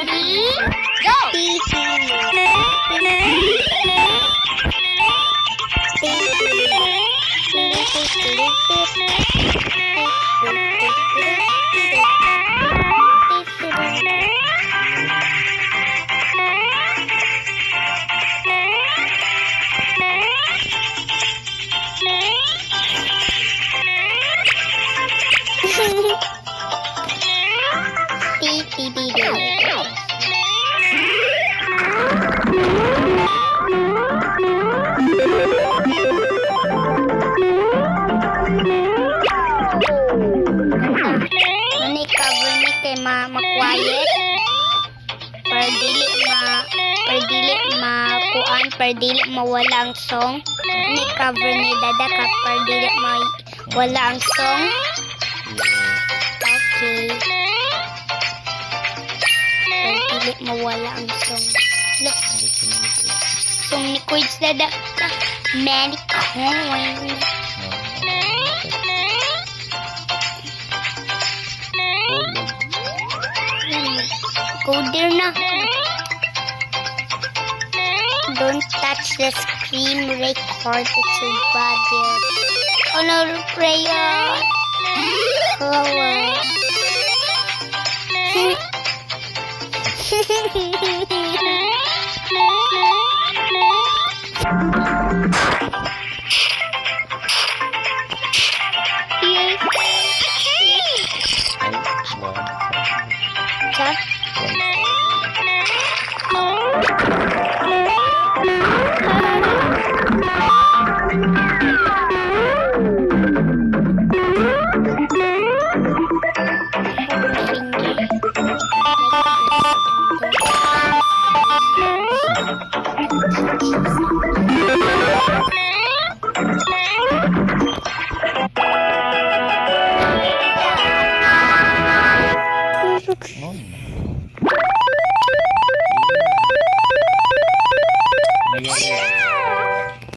Ready? Go! Ma-quiet per dili mawala ang song ni cover ni dada ka per dili mawala ang song. Okay, per dili mawala ang song. Look, song ni Quids dada many coins. Go there na. Don't touch the screen record. It's so bad there. Oh no, prayer. Yeah.